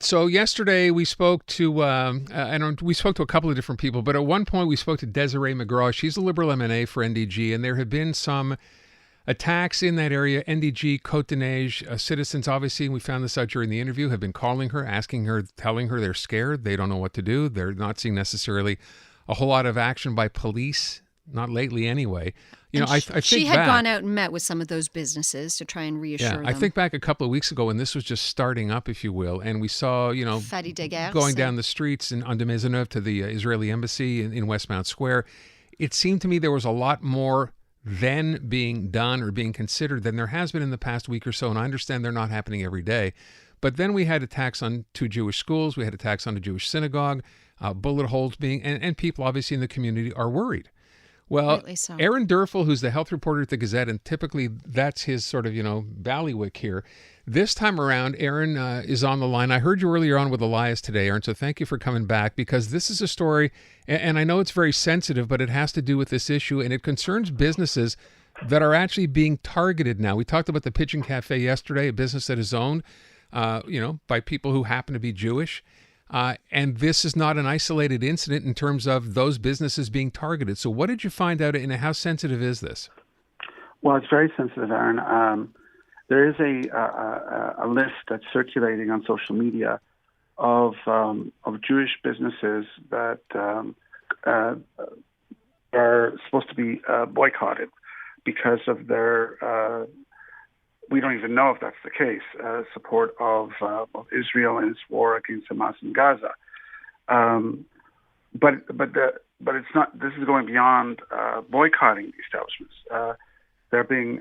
So yesterday we spoke to, we spoke to a couple of different people, but at one point we spoke to Desiree McGraw. She's a Liberal MNA for NDG, and there have been some attacks in that area. NDG, Côte de Neige, citizens, obviously, and we found this out during the interview, have been calling her, asking her, telling her they're scared. They don't know what to do. They're not seeing necessarily a whole lot of action by police, not lately anyway. And I she think had back. gone out and met with some of those businesses to try and Yeah, reassure I them. think back a couple of weeks ago when this was just starting up, if you will, and we saw, Fadi Deguerre going down said, the streets in on de Maisonneuve to the Israeli embassy in Westmount Square. It seemed to me there was a lot more then being done or being considered than there has been in the past week or so, and I understand they're not happening every day. But then we had attacks on two Jewish schools, we had attacks on a Jewish synagogue, bullet holes being, and people obviously in the community are worried. Well, rightly so. Aaron Derfel, who's the health reporter at the Gazette, and typically that's his sort of, ballywick here. This time around, Aaron is on the line. I heard you earlier on with Elias today, Aaron, so thank you for coming back because this is a story, and I know it's very sensitive, but it has to do with this issue, and it concerns businesses that are actually being targeted now. We talked about the Pigeon Cafe yesterday, a business that is owned, by people who happen to be Jewish. And this is not an isolated incident in terms of those businesses being targeted. So what did you find out, and how sensitive is this? Well, it's very sensitive, Aaron. There is a list that's circulating on social media of Jewish businesses that are supposed to be boycotted because of their we don't even know if that's the case, support of Israel in its war against Hamas in Gaza. But it's not. This is going beyond boycotting the establishments. They're being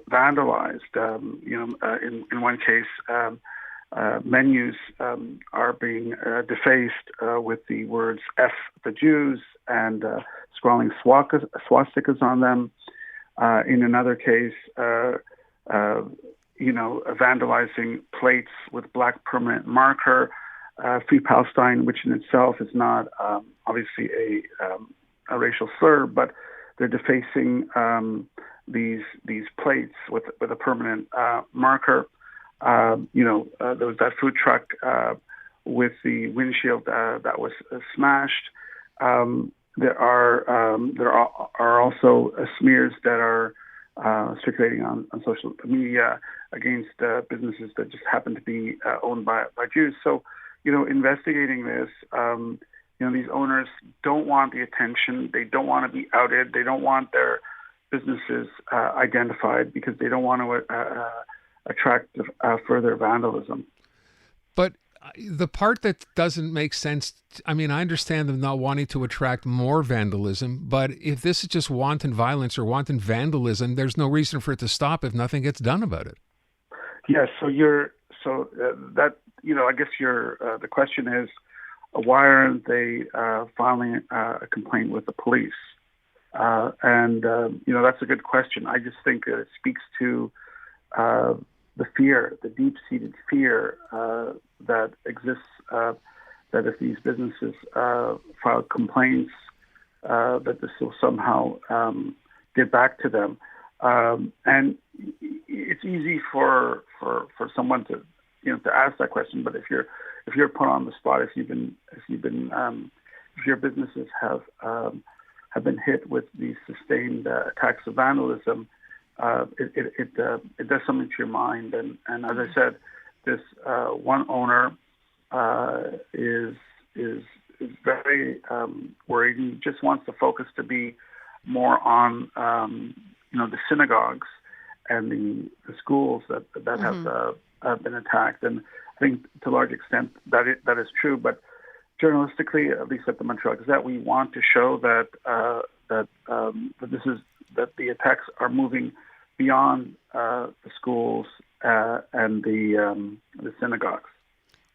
vandalized. In one case, menus are being defaced with the words "F the Jews" and scrawling swastikas on them. In another case, vandalizing plates with black permanent marker, Free Palestine, which in itself is not obviously a racial slur, but they're defacing these plates with a permanent marker. There was that food truck with the windshield that was smashed. There are also smears that are circulating on social media against businesses that just happen to be owned by Jews. So, investigating this, these owners don't want the attention. They don't want to be outed. They don't want their businesses identified because they don't want to attract further vandalism. But the part that doesn't make sense, I mean, I understand them not wanting to attract more vandalism, but if this is just wanton violence or wanton vandalism, there's no reason for it to stop if nothing gets done about it. Yes, I guess the question is, why aren't they filing a complaint with the police? That's a good question. I just think that it speaks to the fear, the deep-seated fear that exists, that if these businesses file complaints, that this will somehow get back to them. And it's easy for someone to ask that question, but if you're put on the spot, if your businesses have been hit with these sustained attacks of vandalism, it does something to your mind. And as I said, this one owner is very worried. He just wants the focus to be more on the synagogues and the schools that have been attacked. And I think to a large extent that is true. But journalistically, at least at the Montreal Gazette, we want to show that the attacks are moving beyond the schools and the synagogues.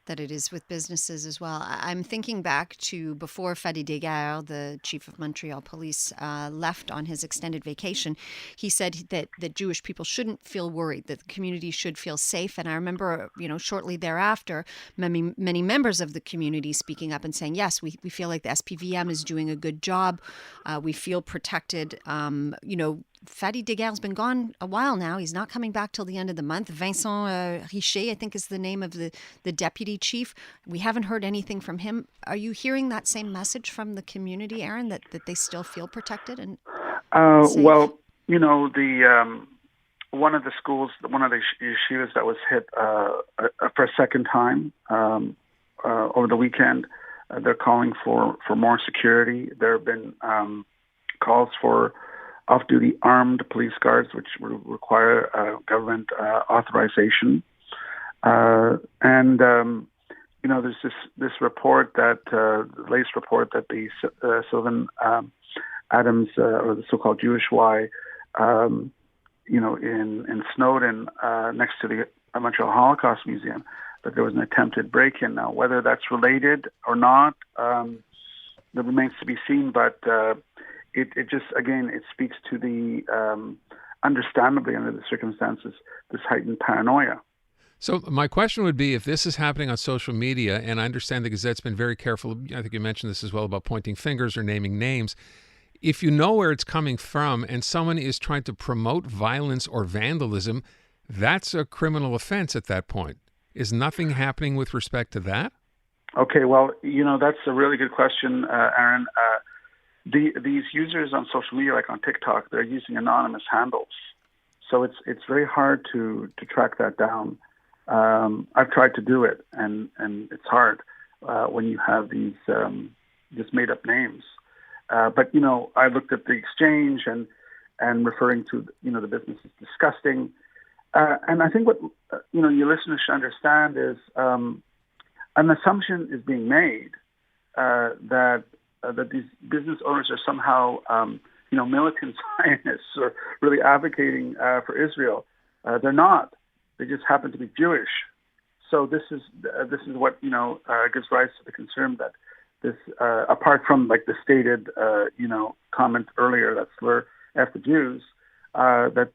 That it is with businesses as well. I'm thinking back to before Fadi Deguerre, the chief of Montreal Police, left on his extended vacation. He said that Jewish people shouldn't feel worried, that the community should feel safe. And I remember, shortly thereafter, many members of the community speaking up and saying, yes, we feel like the SPVM is doing a good job. We feel protected. Fadi Deguerre's been gone a while now. He's not coming back till the end of the month. Vincent Richer, I think, is the name of the deputy chief. We haven't heard anything from him. Are you hearing that same message from the community, Aaron, that they still feel protected and safe? Well, the one of the schools, one of the yeshivas that was hit for a second time over the weekend, they're calling for more security. There have been calls for off-duty armed police guards, which will require government authorization. There's this report that the latest report that the Sylvan Adams, or the so-called Jewish Y, in Snowdon, next to the Montreal Holocaust Museum, that there was an attempted break-in. Now, whether that's related or not, that remains to be seen. But it just, again, it speaks to the, understandably under the circumstances, this heightened paranoia. So my question would be, if this is happening on social media, and I understand the Gazette's been very careful, I think you mentioned this as well, about pointing fingers or naming names. If you know where it's coming from and someone is trying to promote violence or vandalism, that's a criminal offense at that point. Is nothing happening with respect to that? Okay, well, that's a really good question, Aaron. These users on social media, like on TikTok, they're using anonymous handles. So it's very hard to track that down. I've tried to do it, and it's hard when you have these just made-up names. But I looked at the exchange and referring to the business is disgusting. And I think what your listeners should understand is an assumption is being made that these business owners are somehow militant Zionists or really advocating for Israel. They're not. They just happen to be Jewish. So this is what gives rise to the concern that this, apart from like the stated comment earlier that slur F the Jews, that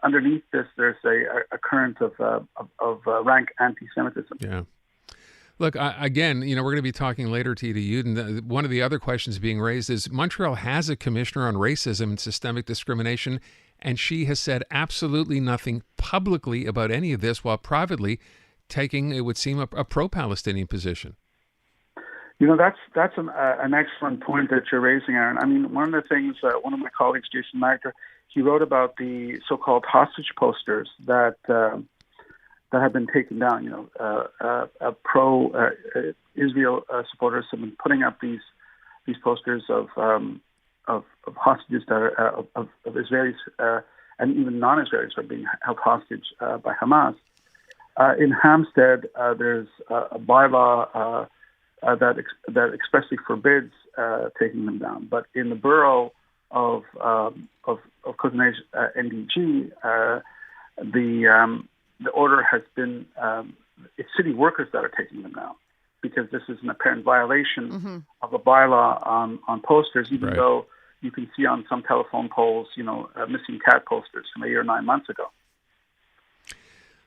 underneath this there's a current of rank anti-Semitism. Yeah. Look, again, we're going to be talking later to you. And one of the other questions being raised is Montreal has a commissioner on racism and systemic discrimination, and she has said absolutely nothing publicly about any of this, while privately taking, it would seem, a pro-Palestinian position. That's an excellent point that you're raising, Aaron. I mean, one of the things, one of my colleagues, Jason Magder, he wrote about the so-called hostage posters that have been taken down. Pro-Israel supporters have been putting up these posters of hostages that are of Israelis and even non-Israelis are being held hostage by Hamas. In Hampstead, there's a bylaw that expressly forbids taking them down. But in the borough of Copenhagen, NDG, the order has been it's city workers that are taking them down because this is an apparent violation of a bylaw on posters, even though you can see on some telephone poles, missing cat posters from 8 or 9 months ago.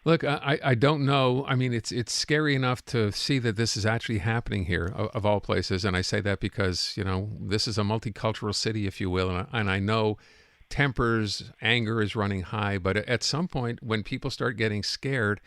Look, I don't know. I mean, it's scary enough to see that this is actually happening here, of all places. And I say that because, this is a multicultural city, if you will. And I know tempers, anger is running high. But at some point, when people start getting scared,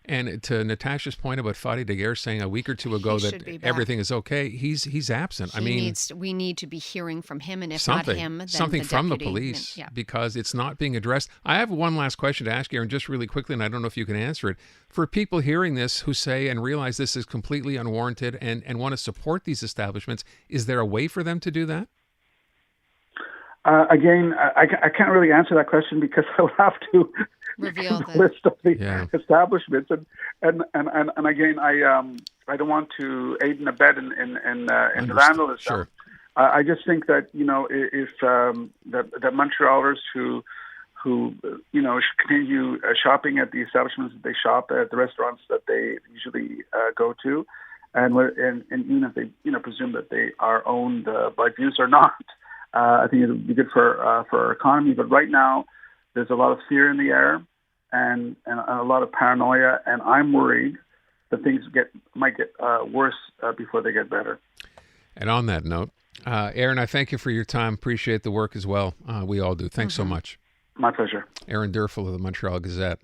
and to Natasha's point about Fadi Deguerre saying a week or two ago that everything is okay, he's absent. We need to be hearing from him, and if not him, then something the from deputy. the police, because it's not being addressed. I have one last question to ask, Aaron, just really quickly, and I don't know if you can answer it. For people hearing this who say and realize this is completely unwarranted and want to support these establishments, is there a way for them to do that? Again, I can't really answer that question because I'll have to reveal the list of the establishments, and again, I don't want to aid and abet in the vandalism. Sure. I just think that if that Montrealers who should continue shopping at the establishments that they shop at, the restaurants that they usually go to, and even if they presume that they are owned by Jews or not. I think it would be good for our economy. But right now, there's a lot of fear in the air and a lot of paranoia, and I'm worried that things might get worse before they get better. And on that note, Aaron, I thank you for your time. Appreciate the work as well. We all do. Thanks so much. My pleasure. Aaron Derfel of the Montreal Gazette.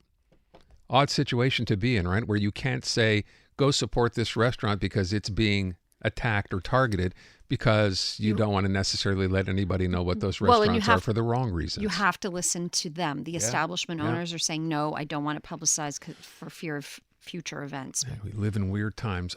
Odd situation to be in, right? Where you can't say, go support this restaurant because it's being attacked or targeted, because you don't want to necessarily let anybody know what those restaurants are for the wrong reasons. You have to listen to them. The establishment owners are saying, no, I don't want to publicize for fear of future events. Man, we live in weird times.